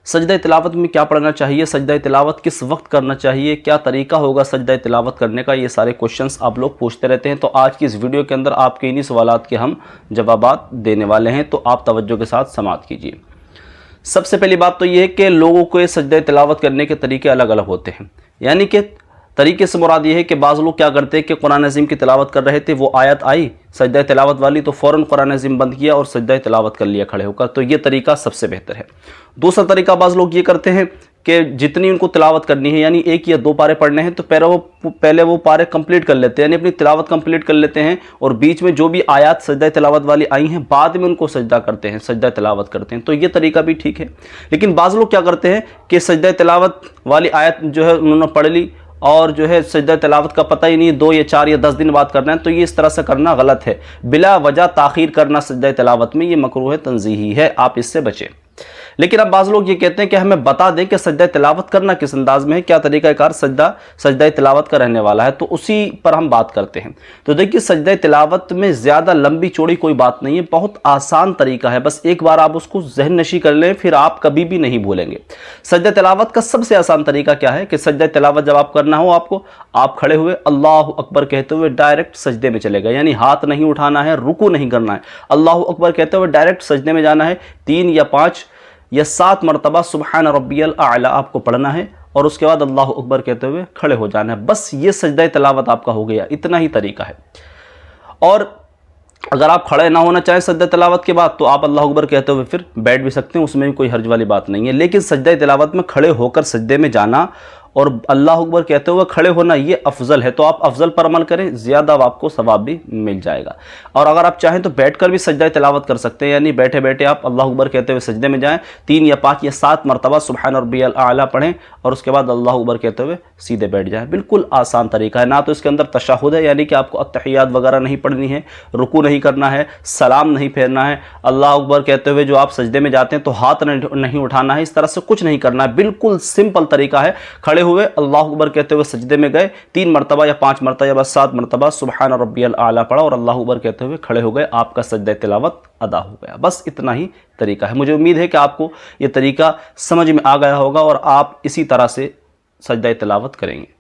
سجدہ تلاوت میں کیا پڑھنا چاہیے، سجدہ تلاوت کس وقت کرنا چاہیے، کیا طریقہ ہوگا سجدہ تلاوت کرنے کا، یہ سارے کوشچنز آپ لوگ پوچھتے رہتے ہیں۔ تو آج کی اس ویڈیو کے اندر آپ کے انہی سوالات کے ہم جوابات دینے والے ہیں، تو آپ توجہ کے ساتھ سماعت کیجیے۔ سب سے پہلی بات تو یہ ہے کہ لوگوں کو سجدہ تلاوت کرنے کے طریقے الگ الگ ہوتے ہیں، یعنی کہ طریقے سے مراد یہ ہے کہ بعض لوگ کیا کرتے ہیں کہ قرآن عظیم کی تلاوت کر رہے تھے، وہ آیت آئی سجدہ تلاوت والی تو فوراً قرآن عظیم بند کیا اور سجدہ تلاوت کر لیا کھڑے ہو کر، تو یہ طریقہ سب سے بہتر ہے۔ دوسرا طریقہ بعض لوگ یہ کرتے ہیں کہ جتنی ان کو تلاوت کرنی ہے، یعنی 1 یا 2 پارے پڑھنے ہیں، تو پہلے وہ پارے کمپلیٹ کر لیتے ہیں، یعنی اپنی تلاوت کمپلیٹ کر لیتے ہیں، اور بیچ میں جو بھی آیات سجدہ تلاوت والی آئی ہیں بعد میں ان کو سجدہ کرتے ہیں، سجدہ تلاوت کرتے ہیں، تو یہ طریقہ بھی ٹھیک ہے۔ لیکن بعض لوگ کیا کرتے ہیں کہ سجدہ تلاوت والی آیت جو ہے انہوں نے پڑھ لی اور جو ہے سجدہ تلاوت کا پتہ ہی نہیں 2 یا 4 یا 10 دن بعد کرنا ہے، تو یہ اس طرح سے کرنا غلط ہے۔ بلا وجہ تاخیر کرنا سجدہ تلاوت میں یہ مکروہ تنزیہی ہے، آپ اس سے بچیں۔ لیکن اب بعض لوگ یہ کہتے ہیں کہ ہمیں بتا دیں کہ سجدہ تلاوت کرنا کس انداز میں ہے، کیا طریقہ کار سجدہ تلاوت کا رہنے والا ہے، تو اسی پر ہم بات کرتے ہیں۔ تو دیکھیے سجدہ تلاوت میں زیادہ لمبی چوڑی کوئی بات نہیں ہے، بہت آسان طریقہ ہے، بس ایک بار آپ اس کو ذہن نشی کر لیں پھر آپ کبھی بھی نہیں بھولیں گے۔ سجدہ تلاوت کا سب سے آسان طریقہ کیا ہے کہ سجدہ تلاوت جب آپ کرنا ہو آپ کھڑے ہوئے اللہ اکبر کہتے ہوئے ڈائریکٹ سجدے میں چلے گئے، یعنی ہاتھ نہیں اٹھانا ہے، رکوع نہیں کرنا ہے، اللہ اکبر کہتے ہوئے ڈائریکٹ سجدے میں جانا ہے، 3 یا 5 یا 7 مرتبہ سبحان ربی الاعلی آپ کو پڑھنا ہے، اور اس کے بعد اللہ اکبر کہتے ہوئے کھڑے ہو جانا ہے، بس یہ سجدہ تلاوت آپ کا ہو گیا، اتنا ہی طریقہ ہے۔ اور اگر آپ کھڑے نہ ہونا چاہیں سجدہ تلاوت کے بعد تو آپ اللہ اکبر کہتے ہوئے پھر بیٹھ بھی سکتے ہیں، اس میں بھی کوئی حرج والی بات نہیں ہے، لیکن سجدہ تلاوت میں کھڑے ہو کر سجدے میں جانا اور اللہ اکبر کہتے ہوئے کھڑے ہونا یہ افضل ہے، تو آپ افضل پر عمل کریں، زیادہ آپ کو ثواب بھی مل جائے گا۔ اور اگر آپ چاہیں تو بیٹھ کر بھی سجدہ تلاوت کر سکتے ہیں، یعنی بیٹھے بیٹھے آپ اللہ اکبر کہتے ہوئے سجدے میں جائیں، 3 یا 5 یا 7 مرتبہ سبحان ربی الاعلی پڑھیں اور اس کے بعد اللہ اکبر کہتے ہوئے سیدھے بیٹھ جائیں۔ بالکل آسان طریقہ ہے، نہ تو اس کے اندر تشہد ہے، یعنی کہ آپ کو التحیات وغیرہ نہیں پڑھنی ہے، رکوع نہیں کرنا ہے، سلام نہیں پھیرنا ہے، اللہ اکبر کہتے ہوئے جو آپ سجدے میں جاتے ہیں تو ہاتھ نہیں اٹھانا ہے، اس طرح سے کچھ نہیں کرنا ہے، بالکل سمپل طریقہ ہے۔ کھڑے ہوئے اللہ اکبر کہتے ہوئے سجدے میں گئے، 3 مرتبہ یا 5 مرتبہ یا 7 مرتبہ سبحان ربی الاعلی پڑھا اور اللہ اکبر کہتے ہوئے کھڑے ہو گئے، آپ کا سجدہ تلاوت ادا ہو گیا، بس اتنا ہی طریقہ ہے۔ مجھے امید ہے کہ آپ کو یہ طریقہ سمجھ میں آ گیا ہوگا اور آپ اسی طرح سے سجدہ تلاوت کریں گے۔